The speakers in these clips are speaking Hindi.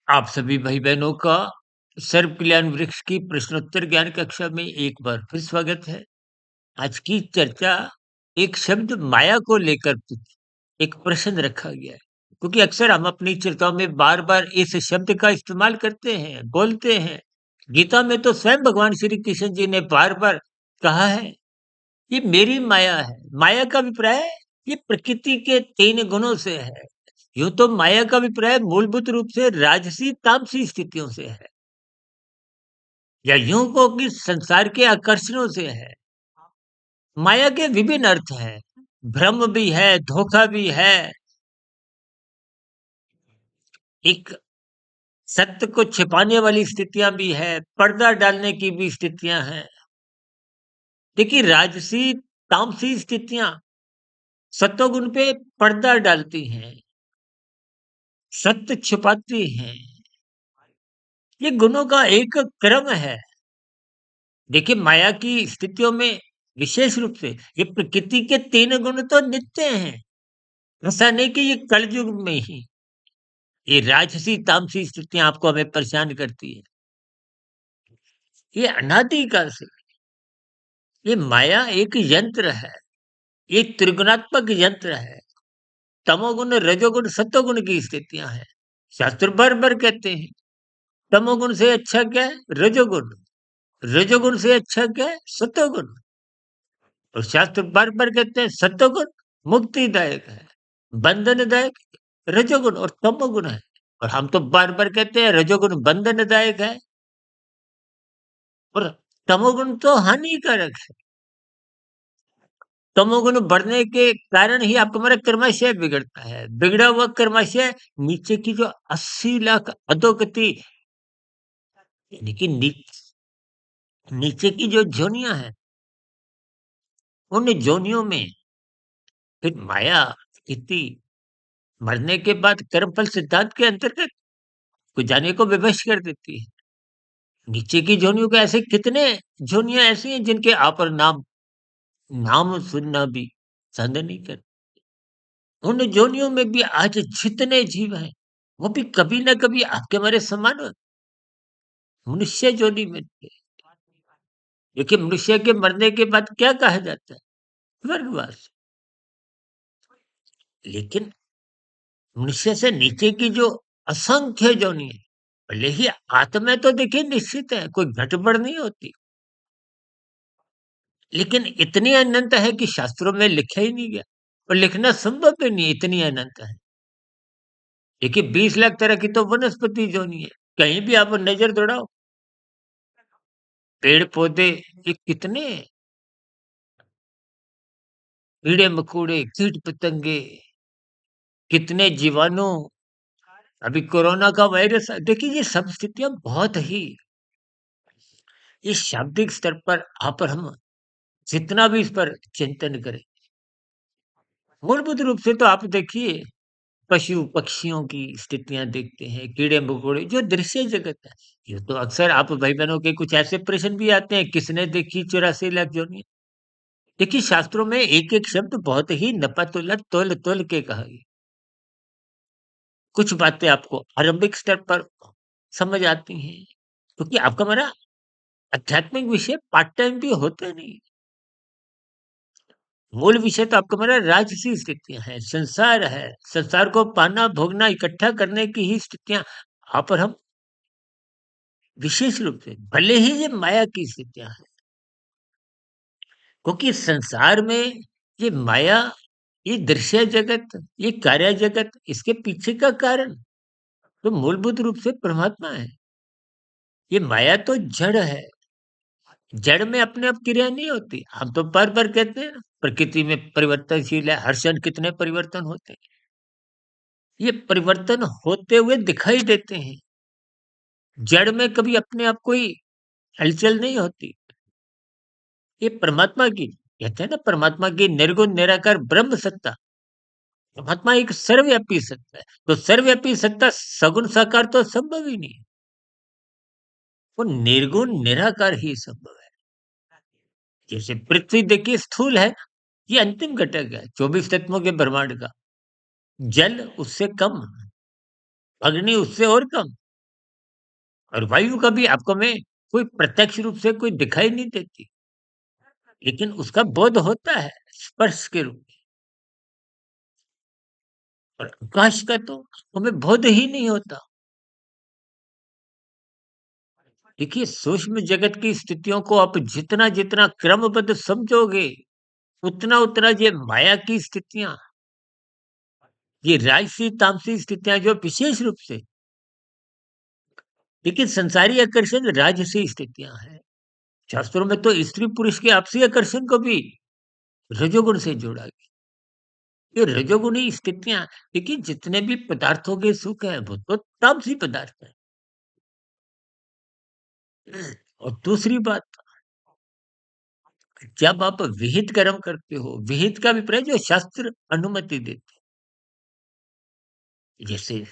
आप सभी भाई-बहनों का सर्व कल्याण वृक्ष की प्रश्नोत्तर ज्ञान कक्षा में एक बार फिर स्वागत है। आज की चर्चा एक शब्द माया को लेकर एक प्रश्न रखा गया है। क्योंकि अक्सर हम अपनी चर्चाओं में बार-बार इस शब्द का इस्तेमाल करते हैं, बोलते हैं। गीता में तो स्वयं भगवान श्री कृष्ण जी ने बार-बार कहा है, ये मेरी माया है। माया का अभिप्राय ये प्रकृति के 3 गुणों से है। यूँ तो माया का अभिप्राय मूलभूत रूप से राजसी, तामसी स्थितियों से है या यूँ कहो कि संसार के आकर्षणों से है। माया के विभिन्न अर्थ हैं। भ्रम भी है, धोखा भी है, एक सत्य को छिपाने वाली स्थितियाँ भी है, पर्दा डालने की भी स्थितियाँ हैं। देखिए राजसी, तामसी स्थितियाँ सत्वगुण पे पर्दा डालती हैं, सत्य छुपाती हैं। ये गुणों का एक क्रम है। देखिए माया की स्थितियों में विशेष रूप से ये प्रकृति के 3 गुण तो नित्य हैं। ऐसा नहीं कि ये कलयुग में ही ये राजसी तामसी स्थितियां आपको हमें परेशान करती है। ये अनादि काल से ये माया एक यंत्र है। ये त्रिगुणात्मक यंत्र है। तमोगुण रजोगुण सत्वगुण की स्थितियां हैं। शास्त्र बार बार कहते हैं तमोगुण से अच्छा क्या है रजोगुण, रजोगुण से अच्छा क्या है सत्वगुण। और शास्त्र बार बार कहते हैं सत्वगुण मुक्तिदायक है, बंधनदायक रजोगुण और तमोगुण है। और हम तो बार बार कहते हैं रजोगुण बंधनदायक है और तमोगुण तो हानिकारक है। तमोगुण बढ़ने के कारण ही आपका हमारा कर्माशय बिगड़ता है। बिगड़ा हुआ कर्माशय नीचे की जो 80 लाख अधोगति यानी कि नीचे की जो जोनियां हैं उन जोनियों में फिर माया इतनी मरने के बाद कर्मफल सिद्धांत के अंतर्गत को जाने को विवश कर देती है। नीचे की जोनियों के ऐसे कितने जोनियां ऐसी हैं जिनके आप और नाम नाम सुनना भी पसंद नहीं करते। उन जोनियों में भी आज जितने जीव हैं वो भी कभी ना कभी आपके हमारे समान मनुष्य जोनी में थे। देखिए मनुष्य के मरने के बाद क्या कहा जाता है स्वर्गवास। लेकिन मनुष्य से नीचे की जो असंख्य जोनि है भले ही आत्मा तो देखिए निश्चित है कोई घटबढ़ नहीं होती लेकिन इतनी अनंत है कि शास्त्रों में लिखा ही नहीं गया और लिखना संभव भी नहीं है, इतनी अनंत है। देखिए 20 लाख तरह की तो वनस्पति जोनी है। कहीं भी आप नजर दौड़ाओ पेड़ पौधे ये कितने कीड़े मकोड़े कीट पतंगे कितने जीवाणु अभी कोरोना का वायरस देखिए ये सब स्थितियां बहुत ही इस शाब्दिक स्तर पर आप और हम जितना भी इस पर चिंतन करें मूलभूत रूप से तो आप देखिए पशु पक्षियों की स्थितियां देखते हैं कीड़े मकोड़े जो दृश्य जगत है। ये तो अक्सर आप भाई बहनों के कुछ ऐसे प्रश्न भी आते हैं किसने देखी 84 लाख जोनियां। देखिए शास्त्रों में एक एक शब्द बहुत ही नपतुल तोल तोल के कहा गया। कुछ बातें आपको आरंभिक स्तर पर समझ आती हैं क्योंकि आपका हमारा आध्यात्मिक विषय पार्ट टाइम भी होता नहीं। मूल विषय तो आपका हमारा राजसी स्थितियां हैं संसार है। संसार को पाना भोगना इकट्ठा करने की ही स्थितियां आप और हम विशेष रूप से भले ही ये माया की स्थितियां हैं क्योंकि संसार में ये माया ये दृश्य जगत ये कार्य जगत इसके पीछे का कारण तो मूलभूत रूप से परमात्मा है। ये माया तो जड़ है। जड़ में अपने आप क्रिया नहीं होती। हम तो बार बार कहते हैं ना प्रकृति में परिवर्तनशील है हर क्षण कितने परिवर्तन होते हैं। ये परिवर्तन होते हुए दिखाई देते हैं। जड़ में कभी अपने आप कोई हलचल नहीं होती। ये परमात्मा की कहते हैं ना परमात्मा की निर्गुण निराकार ब्रह्म सत्ता। परमात्मा एक सर्वव्यापी सत्ता है। तो सर्वव्यापी सत्ता सगुण साकार तो संभव ही नहीं है। वो निर्गुण निराकार ही संभव है। जैसे पृथ्वी देखिए स्थूल है ये अंतिम घटक है 24 तत्वों के ब्रह्मांड का। जल उससे कम, अग्नि उससे और कम, और वायु का भी आपको में कोई प्रत्यक्ष रूप से कोई दिखाई नहीं देती, लेकिन उसका बोध होता है स्पर्श के रूप में। और आकाश का तो हमें बोध ही नहीं होता। देखिए, सूक्ष्म जगत की स्थितियों को आप जितना-जितना क्रमबद्ध समझोगे, उतना-उतना ये माया की स्थितियाँ, ये राजसी, तामसी स्थितियाँ जो विशेष रूप से, देखिए संसारी आकर्षण राजसी स्थितियाँ हैं। शास्त्रों में तो स्त्री-पुरुष के आपसी आकर्षण को भी रजोगुण से जोड़ा गया। ये रजोगुणी स्थितियाँ, देखिए जितने भी पदार्थों के सुख हैं, वो तो तामसी पदार्थ हैं। और दूसरी बात, जब आप विहित कर्म करते हो, विहित का अभिप्राय जो शास्त्र अनुमति देते हैं। जैसे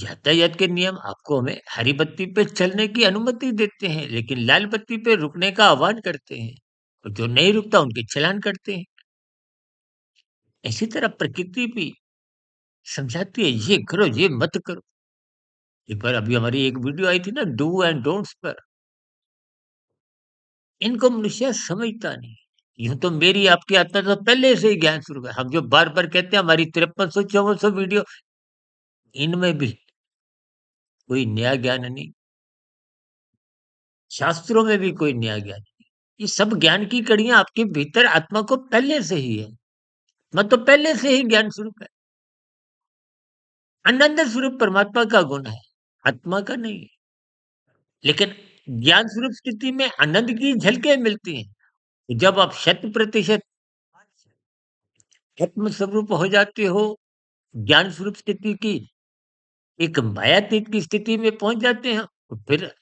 यातायात के नियम आपको हमें हरी बत्ती पे चलने की अनुमति देते हैं, लेकिन लाल बत्ती पे रुकने का आह्वान करते हैं। और जो नहीं रुकता उनके चालान करते हैं। इसी तरह प्रकृति भी समझाती है, ये करो, ये मत करो। एक बार अभी हमारी एक वीडियो आई थी ना, डू एंड डोंट्स पर। इनको मनुष्य समझता नहीं। यूं तो मेरी आपकी आत्मा तो पहले से ही ज्ञान शुरू है। हम जो बार बार कहते हैं हमारी 5300 5400 वीडियो, इनमें भी कोई नया ज्ञान नहीं, शास्त्रों में भी कोई नया ज्ञान नहीं। ये सब ज्ञान की कड़ियां आपके भीतर आत्मा को पहले से ही है। मतलब पहले से ही ज्ञान स्वरूप है। आनंद स्वरूप परमात्मा का गुण है, आत्मा का नहीं है। लेकिन ज्ञान स्वरूप स्थिति में आनंद की झलकें मिलती हैं। जब आप शत प्रतिशत आत्म स्वरूप हो जाते हो, ज्ञान स्वरूप स्थिति की एक मायातीत की स्थिति में पहुंच जाते हैं, तो फिर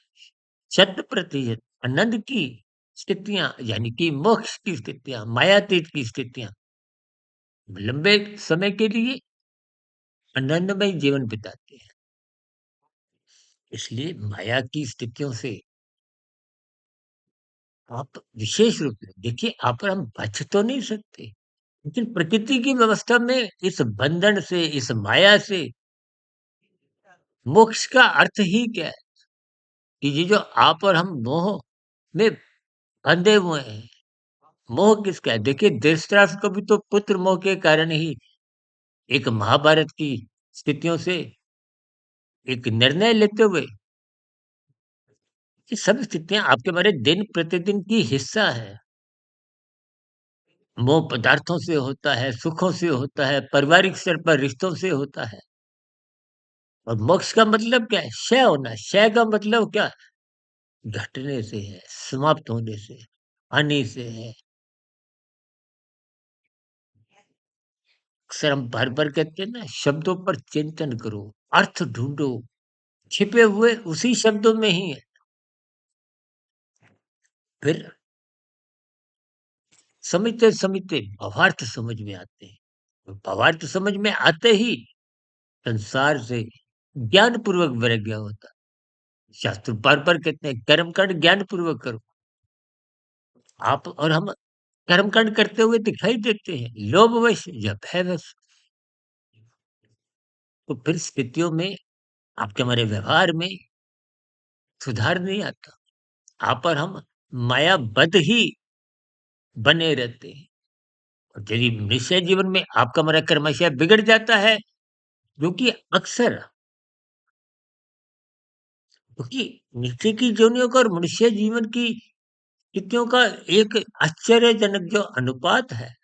शत प्रतिशत आनंद की स्थितियां, यानी कि मोक्ष की स्थितियां, मायातीत की स्थितियां, लंबे समय के लिए आनंदमय जीवन बिताते हैं। इसलिए माया की स्थितियों से आप विशेष रूप से देखिए, आप और हम बच तो नहीं सकते, लेकिन प्रकृति की व्यवस्था में इस बंधन से, इस माया से मोक्ष का अर्थ ही क्या है? कि ये जो आप और हम मोह में बंधे हुए हैं, मोह किसका है? देखिए, धृतराष्ट्र को भी तो पुत्र मोह के कारण ही एक महाभारत की स्थितियों से एक निर्णय लेते हुए, ये सब स्थितियां आपके हमारे दिन प्रतिदिन की हिस्सा है। मोह पदार्थों से होता है, सुखों से होता है, पारिवारिक स्तर पर रिश्तों से होता है। और मोक्ष का मतलब क्या है? क्षय होना। क्षय का मतलब क्या? घटने से है, समाप्त होने से, हानि से है। अक्सर हम बार-बार कहते हैं ना, शब्दों पर चिंतन करो, अर्थ ढूँढो, छिपे हुए उसी शब्दों में ही है। फिर समझते-समझते भावार्थ समझ में आते हैं। और भावार्थ समझ में आते ही संसार से ज्ञानपूर्वक वैराग्य होता है। शास्त्र बार-बार कहते हैं, कर्म-कांड ज्ञानपूर्वक करो। आप और हम कर्म-कांड करते हुए दिखाई देते हैं, लोभवश या भयवश। तो फिर स्थितियों में आपके हमारे व्यवहार में सुधार नहीं आता। आप और हम मायाबद्ध ही बने रहते हैं। और यदि निश्चय जीवन में आपका हमारा क्रमशः बिगड़ जाता है, जो कि अक्सर, क्योंकि नीचे की योनियों का और मनुष्य जीवन की स्थितियों का एक आश्चर्यजनक जो अनुपात है,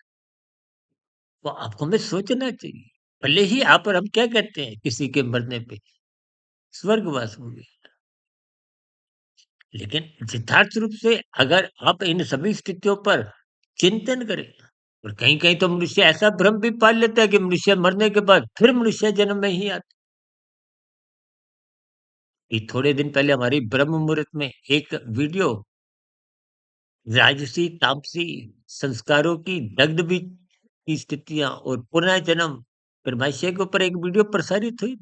वो आपको हमें सोचना चाहिए। भले ही आप और हम क्या कहते हैं किसी के मरने पे, स्वर्गवास हो गया। लेकिन यथार्थ रूप से अगर आप इन सभी स्थितियों पर चिंतन करें, और कहीं-कहीं तो मनुष्य ऐसा भ्रम भी पाल लेता है कि मनुष्य मरने के बाद फिर मनुष्य जन्म में ही आता है। ये थोड़े दिन पहले हमारी ब्रह्म मुहूर्त में एक वीडियो राजसी, तामसी संस्कारों की दग्ध भी की स्थितियाँ और पुनर्जन्म प्रभाष्य के ऊपर एक वीडियो प्रसारित हुई।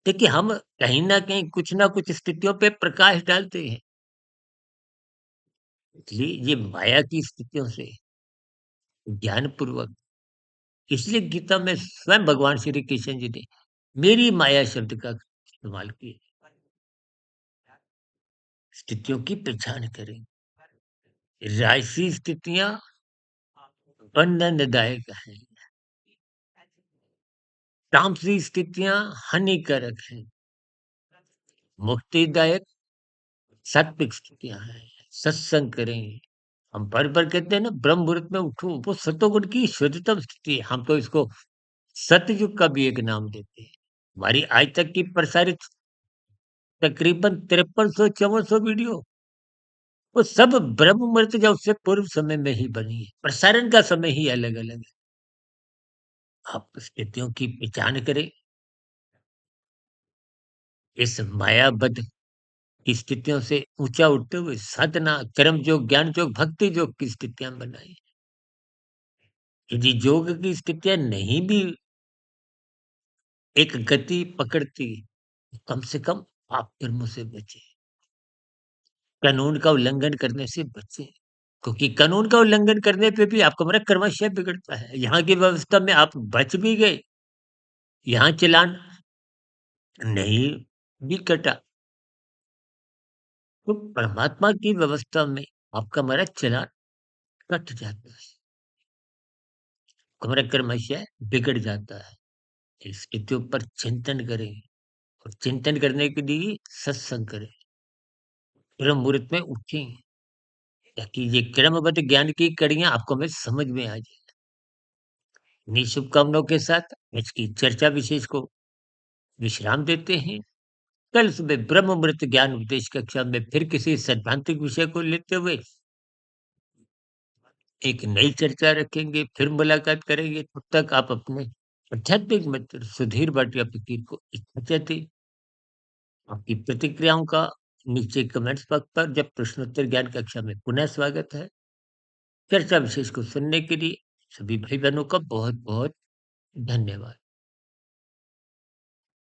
देखिए, हम कहीं न कहीं कुछ न कुछ स्थितियों पे प्रकाश डालते हैं। इसलिए ये माया की स्थितियों से ज्ञानपूर्वक, इसलिए गीता में स्वयं भगवान श्री कृष्ण जी ने मेरी माया शब्द का इस्तेमाल किए। स्थितियों की पहचान करें। राजसी स्थितियाँ बंधनदायक हैं, तामसी स्थितियाँ हानिकारक हैं, मुक्तिदायक सात्विक स्थितियाँ हैं। सत्संग करें। हम बार-बार कहते हैं ना ब्रह्म मुहूर्त में उठो, वो सतोगुण की शुद्धतम स्थिति है। हम तो इसको सतयुग का भी एक नाम देते हैं। हमारी आज तक की प्रसारित तकरीबन 5300-5400 वीडियो, वो सब ब्रह्म मुहूर्त या उससे पूर्व समय में ही बनी है। प्रसारण का समय ही अलग-अलग है। आप स्थितियों की पहचान करें, इस मायाबद्ध की स्थितियों से ऊँचा उठते हुए साधना, कर्म योग, ज्ञान योग, भक्ति योग की स्थितियाँ बनाएँ। यदि योग की स्थितियाँ नहीं भी एक गति पकड़ती, कम से कम आप कर्मों से बचें। कानून का उल्लंघन करने से बचें, क्योंकि कानून का उल्लंघन करने पे भी आपका हमारा क्रमशः बिगड़ता है। यहाँ की व्यवस्था में आप बच भी गए, यहाँ चालान नहीं भी कटा, तो परमात्मा की व्यवस्था में आपका हमारा चालान कट जाता है, हमारा क्रमशः बिगड़ जाता है। स्थितियों पर चिंतन करें और चिंतन करने के लिए सत्संग करें। ब्रह्म मुहूर्त में उठें, ताकि ये क्रमबद्ध ज्ञान की कड़ियाँ आपको हमें समझ में आ जाए। इन्हीं शुभकामनाओं के साथ आज की चर्चा विशेष को विश्राम देते हैं। कल सुबह ब्रह्म मुहूर्त ज्ञान उपदेश कक्षा में फिर किसी सैद्धांतिक विषय को लेते हुए एक नई चर्चा रखेंगे, फिर मुलाकात करेंगे। तब तक आप अपने आध्यात्मिक मित्र सुधीर भाटिया फकीर को इजाज़त दें। आपकी प्रतिक्रियाओं का नीचे कमेंट्स बॉक्स पर जब प्रश्नोत्तर ज्ञान कक्षा में पुनः स्वागत है। चर्चा विशेष को सुनने के लिए सभी भाई-बहनों का बहुत-बहुत धन्यवाद।